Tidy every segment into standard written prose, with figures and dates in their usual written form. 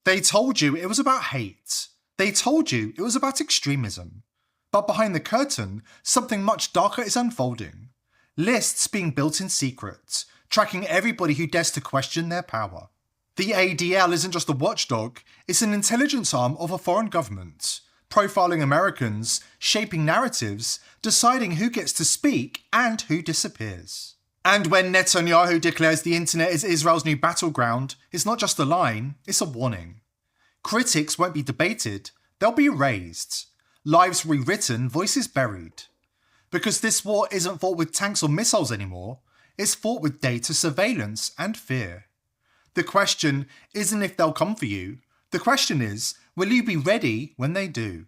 They told you it was about hate. They told you it was about extremism. But behind the curtain, something much darker is unfolding. Lists being built in secret, tracking everybody who dares to question their power. The ADL isn't just a watchdog, it's an intelligence arm of a foreign government, profiling Americans, shaping narratives, deciding who gets to speak and who disappears. And when Netanyahu declares the internet is Israel's new battleground, it's not just a line, it's a warning. Critics won't be debated, they'll be erased. Lives rewritten, voices buried. Because this war isn't fought with tanks or missiles anymore, it's fought with data, surveillance, and fear. The question isn't if they'll come for you, the question is, will you be ready when they do?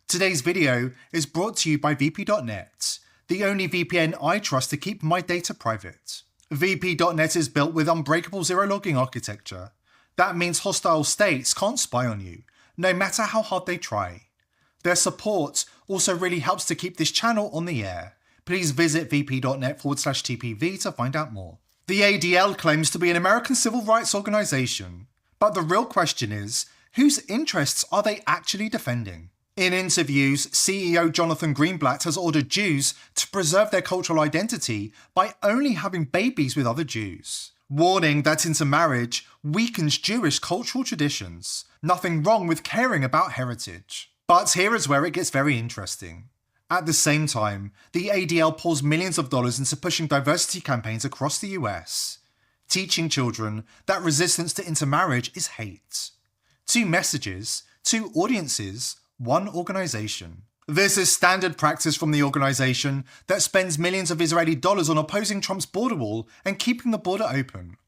Today's video is brought to you by VP.net, the only VPN I trust to keep my data private. VP.net is built with unbreakable zero-logging architecture. That means hostile states can't spy on you, no matter how hard they try. Their support also really helps to keep this channel on the air. Please visit vp.net/TPV to find out more. The ADL claims to be an American civil rights organization, but the real question is, whose interests are they actually defending? In interviews, CEO Jonathan Greenblatt has ordered Jews to preserve their cultural identity by only having babies with other Jews, warning that intermarriage weakens Jewish cultural traditions. Nothing wrong with caring about heritage. But here is where it gets very interesting. At the same time, the ADL pours millions of dollars into pushing diversity campaigns across the US, teaching children that resistance to intermarriage is hate. 2 messages, 2 audiences, 1 organization. This is standard practice from the organization that spends millions of Israeli dollars on opposing Trump's border wall and keeping the border open,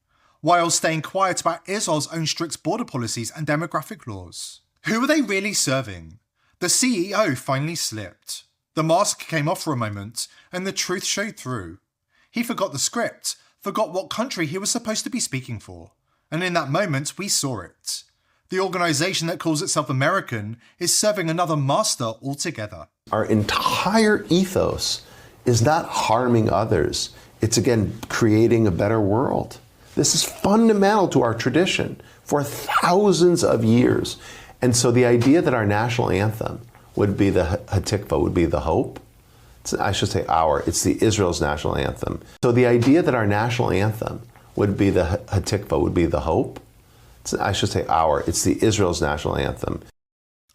while staying quiet about Israel's own strict border policies and demographic laws. Who are they really serving? The CEO finally slipped. The mask came off for a moment, and the truth showed through. He forgot the script, forgot what country he was supposed to be speaking for. And in that moment, we saw it. The organization that calls itself American is serving another master altogether. Our entire ethos is not harming others. It's, again, creating a better world. This is fundamental to our tradition for thousands of years. And so the idea that our national anthem would be the Hatikva, would be the hope. I should say it's the Israel's national anthem. So the idea that our national anthem would be the Hatikva, would be the hope. I should say it's the Israel's national anthem.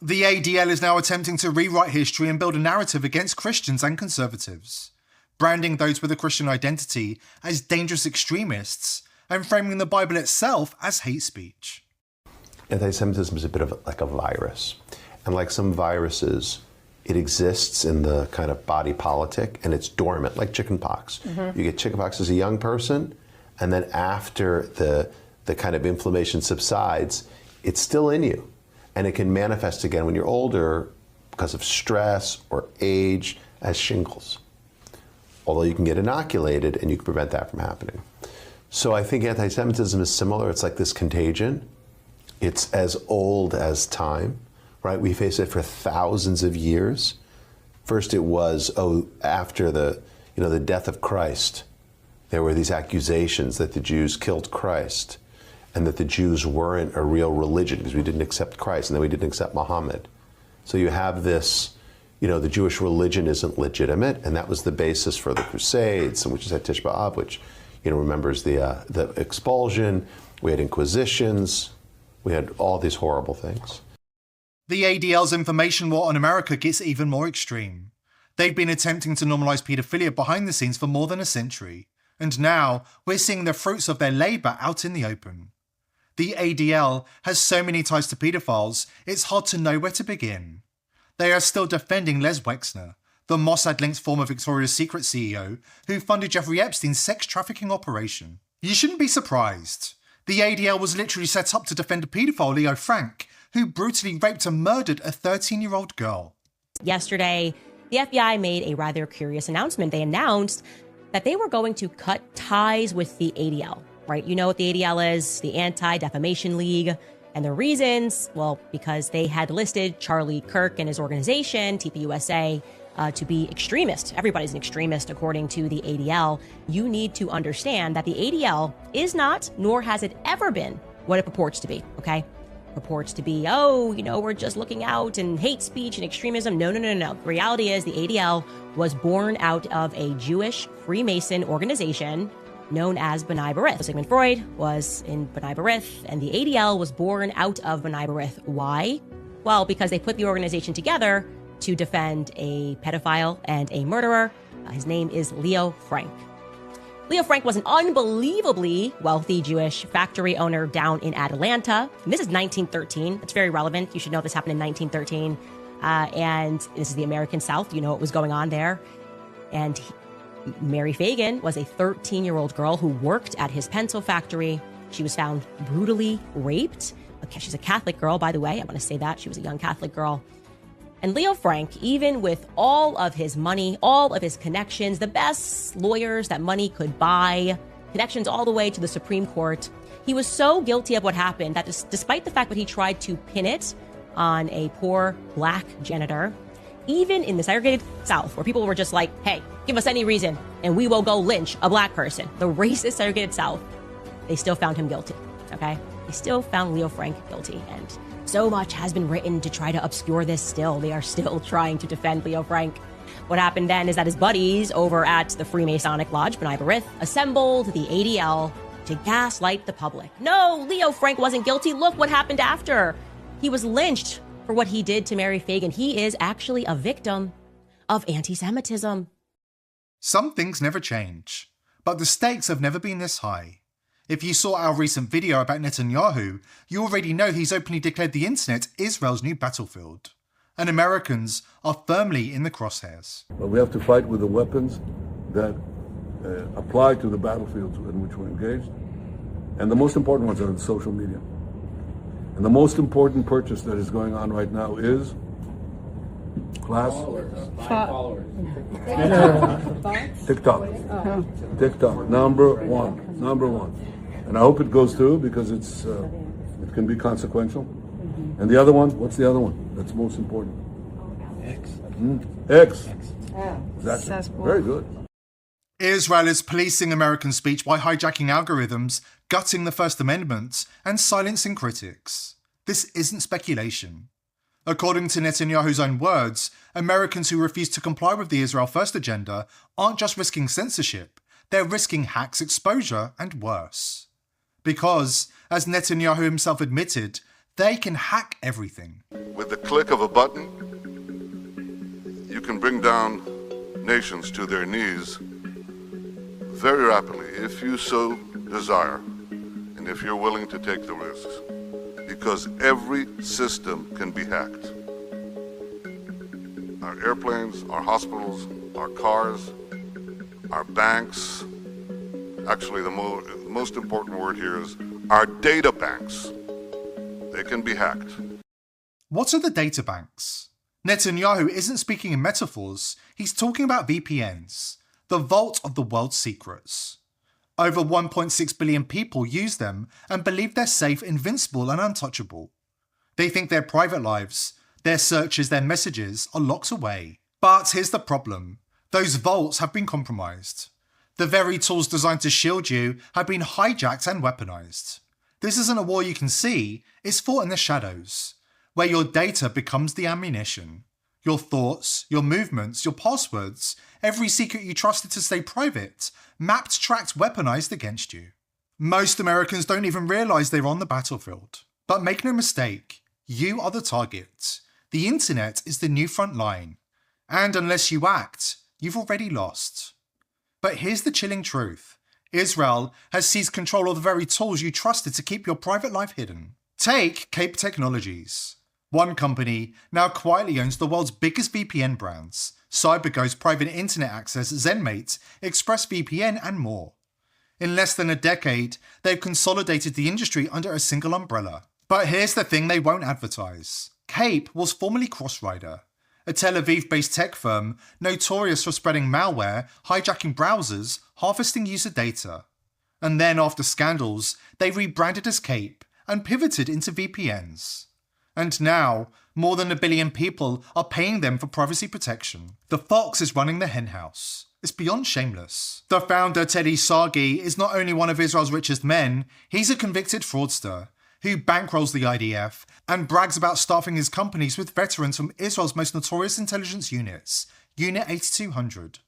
The ADL is now attempting to rewrite history and build a narrative against Christians and conservatives, branding those with a Christian identity as dangerous extremists and framing the Bible itself as hate speech. Anti-Semitism is a bit of like a virus. And like some viruses, it exists in the kind of body politic and it's dormant, like chickenpox. You get chickenpox as a young person, and then after the kind of inflammation subsides, it's still in you. And it can manifest again when you're older because of stress or age as shingles. Although you can get inoculated and you can prevent that from happening. So I think anti-Semitism is similar. It's like this contagion. It's as old as time, right? We face it for thousands of years. First it was, after the death of Christ, there were these accusations that the Jews killed Christ and that the Jews weren't a real religion because we didn't accept Christ and then we didn't accept Muhammad. So you have this, the Jewish religion isn't legitimate, and that was the basis for the Crusades, which is at Tish B'Av, which, remembers the expulsion. We had inquisitions. We had all these horrible things. The ADL's information war on America gets even more extreme. They've been attempting to normalize paedophilia behind the scenes for more than a century, and now we're seeing the fruits of their labor out in the open. The ADL has so many ties to pedophiles, it's hard to know where to begin. They are still defending Les Wexner, the Mossad-linked former Victoria's Secret CEO who funded Jeffrey Epstein's sex trafficking operation. You shouldn't be surprised. The ADL was literally set up to defend a paedophile, Leo Frank, who brutally raped and murdered a 13-year-old girl. Yesterday, the FBI made a rather curious announcement. They announced that they were going to cut ties with the ADL, right? You know what the ADL is, the Anti-Defamation League. And the reasons, well, because they had listed Charlie Kirk and his organization, TPUSA, to be extremist. Everybody's an extremist, according to the ADL. You need to understand that the ADL is not, nor has it ever been, what it purports to be, okay? purports to be, oh, we're just looking out and hate speech and extremism. No. The reality is the ADL was born out of a Jewish Freemason organization known as B'nai B'rith. Sigmund Freud was in B'nai B'rith, and the ADL was born out of B'nai B'rith. Why? Well, because they put the organization together to defend a pedophile and a murderer. His name is Leo Frank. Leo Frank was an unbelievably wealthy Jewish factory owner down in Atlanta. And this is 1913. It's very relevant. You should know this happened in 1913. And this is the American South. You know what was going on there. And Mary Fagan was a 13-year-old girl who worked at his pencil factory. She was found brutally raped. Okay, she's a Catholic girl, by the way. I want to say that. She was a young Catholic girl. And Leo Frank, even with all of his money, all of his connections, the best lawyers that money could buy, connections all the way to the Supreme Court, he was so guilty of what happened that despite the fact that he tried to pin it on a poor black janitor, even in the segregated South, where people were just like, hey, give us any reason and we will go lynch a black person, the racist segregated South, they still found him guilty, okay? They still found Leo Frank guilty, and so much has been written to try to obscure this still. They are still trying to defend Leo Frank. What happened then is that his buddies over at the Freemasonic Lodge, B'nai B'rith, assembled the ADL to gaslight the public. No, Leo Frank wasn't guilty. Look what happened after. He was lynched for what he did to Mary Fagan. He is actually a victim of anti-Semitism. Some things never change, but the stakes have never been this high. If you saw our recent video about Netanyahu, you already know he's openly declared the internet Israel's new battlefield. And Americans are firmly in the crosshairs. But we have to fight with the weapons that apply to the battlefields in which we're engaged. And the most important ones are the social media. And the most important purchase that is going on right now is TikTok. TikTok, number one. And I hope it goes through because it can be consequential. And the other one, what's the other one that's most important? X. Exactly. Very good. Israel is policing American speech by hijacking algorithms, gutting the First Amendment, and silencing critics. This isn't speculation. According to Netanyahu's own words, Americans who refuse to comply with the Israel First agenda aren't just risking censorship, they're risking hacks exposure and worse. Because, as Netanyahu himself admitted, they can hack everything. With the click of a button, you can bring down nations to their knees very rapidly, if you so desire, and if you're willing to take the risks. Because every system can be hacked. Our airplanes, our hospitals, our cars, our banks. Actually, the most important word here is our data banks. They can be hacked. What are the data banks? Netanyahu isn't speaking in metaphors, he's talking about VPNs, the vault of the world's secrets. Over 1.6 billion people use them and believe they're safe, invincible, and untouchable. They think their private lives, their searches, their messages are locked away. But here's the problem. Those vaults have been compromised. The very tools designed to shield you have been hijacked and weaponized. This isn't a war you can see, it's fought in the shadows, where your data becomes the ammunition. Your thoughts, your movements, your passwords, every secret you trusted to stay private, mapped, tracked, weaponized against you. Most Americans don't even realize they're on the battlefield. But make no mistake, you are the target. The internet is the new front line. And unless you act, you've already lost. But here's the chilling truth. Israel has seized control of the very tools you trusted to keep your private life hidden. Take Cape Technologies. One company now quietly owns the world's biggest VPN brands, CyberGhost Private Internet Access, ZenMate, ExpressVPN, and more. In less than a decade, they've consolidated the industry under a single umbrella. But here's the thing they won't advertise. Cape was formerly Crossrider, a Tel Aviv-based tech firm notorious for spreading malware, hijacking browsers, harvesting user data. And then after scandals, they rebranded as Cape and pivoted into VPNs. And now, more than 1 billion people are paying them for privacy protection. The fox is running the henhouse. It's beyond shameless. The founder, Teddy Sagi, is not only one of Israel's richest men, he's a convicted fraudster who bankrolls the IDF and brags about staffing his companies with veterans from Israel's most notorious intelligence units, Unit 8200,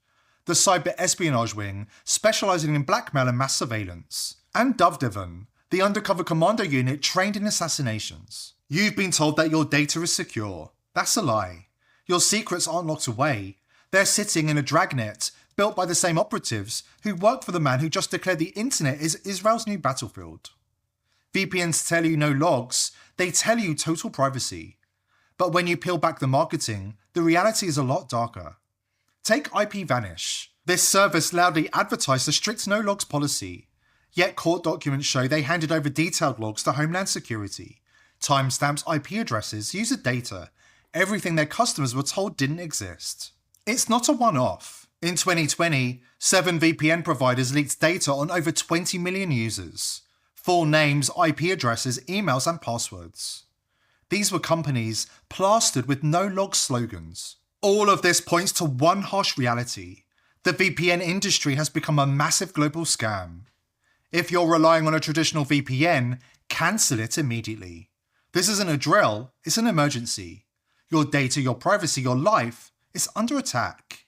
the cyber espionage wing specializing in blackmail and mass surveillance, and Dovdevon, the undercover commando unit trained in assassinations. You've been told that your data is secure. That's a lie. Your secrets aren't locked away. They're sitting in a dragnet built by the same operatives who work for the man who just declared the internet is Israel's new battlefield. VPNs tell you no logs, they tell you total privacy. But when you peel back the marketing, the reality is a lot darker. Take IPVanish. This service loudly advertised a strict no logs policy, yet court documents show they handed over detailed logs to Homeland Security, timestamps, IP addresses, user data, everything their customers were told didn't exist. It's not a one-off. In 2020, 7 VPN providers leaked data on over 20 million users. Full names, IP addresses, emails, and passwords. These were companies plastered with no-log slogans. All of this points to one harsh reality. The VPN industry has become a massive global scam. If you're relying on a traditional VPN, cancel it immediately. This isn't a drill, it's an emergency. Your data, your privacy, your life is under attack.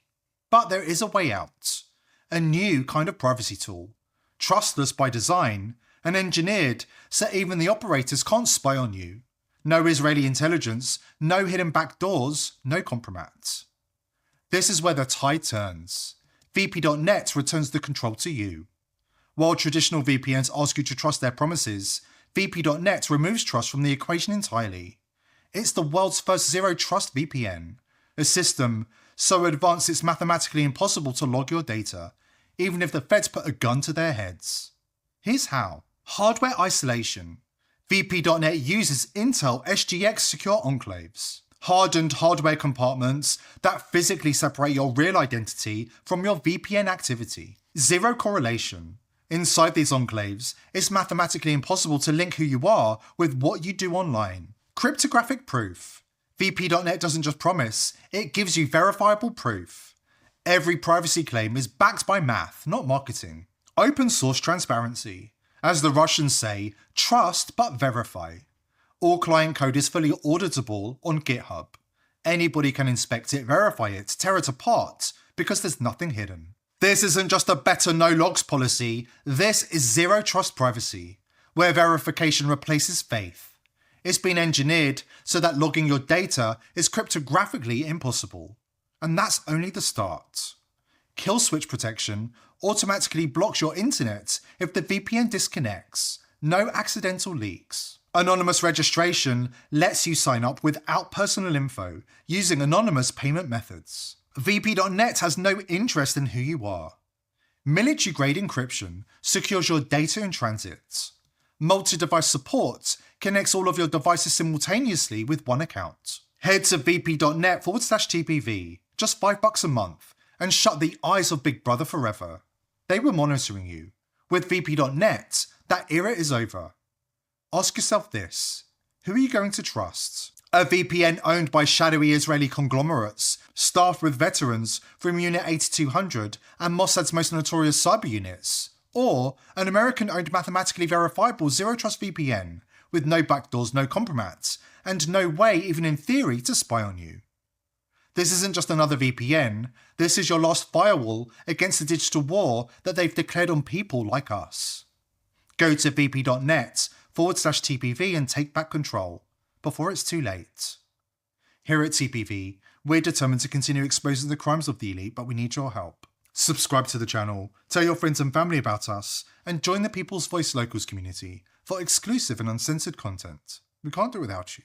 But there is a way out. A new kind of privacy tool. Trustless by design, and engineered so even the operators can't spy on you. No Israeli intelligence, no hidden backdoors, no compromat. This is where the tide turns. VP.net returns the control to you. While traditional VPNs ask you to trust their promises, VP.net removes trust from the equation entirely. It's the world's first zero-trust VPN, a system so advanced it's mathematically impossible to log your data, even if the feds put a gun to their heads. Here's how. Hardware isolation. VP.net uses Intel SGX secure enclaves, hardened hardware compartments that physically separate your real identity from your VPN activity. Zero correlation. Inside these enclaves, it's mathematically impossible to link who you are with what you do online. Cryptographic proof. VP.net doesn't just promise, it gives you verifiable proof. Every privacy claim is backed by math, not marketing. Open source transparency. As the Russians say, trust but verify. All client code is fully auditable on GitHub. Anybody can inspect it, verify it, tear it apart, because there's nothing hidden. This isn't just a better no-logs policy, this is zero-trust privacy, where verification replaces faith. It's been engineered so that logging your data is cryptographically impossible. And that's only the start. Kill switch protection automatically blocks your internet if the VPN disconnects. No accidental leaks. Anonymous registration lets you sign up without personal info using anonymous payment methods. VP.net has no interest in who you are. Military-grade encryption secures your data in transit. Multi-device support connects all of your devices simultaneously with one account. Head to vp.net/TPV, just $5 a month, and shut the eyes of Big Brother forever. They were monitoring you. With VP.net, that era is over. Ask yourself this: who are you going to trust? A VPN owned by shadowy Israeli conglomerates, staffed with veterans from Unit 8200 and Mossad's most notorious cyber units? Or an American-owned mathematically verifiable zero-trust VPN with no backdoors, no compromats, and no way, even in theory, to spy on you? This isn't just another VPN, this is your last firewall against the digital war that they've declared on people like us. Go to vp.net/TPV and take back control, before it's too late. Here at TPV, we're determined to continue exposing the crimes of the elite, but we need your help. Subscribe to the channel, tell your friends and family about us, and join the People's Voice Locals community for exclusive and uncensored content. We can't do it without you.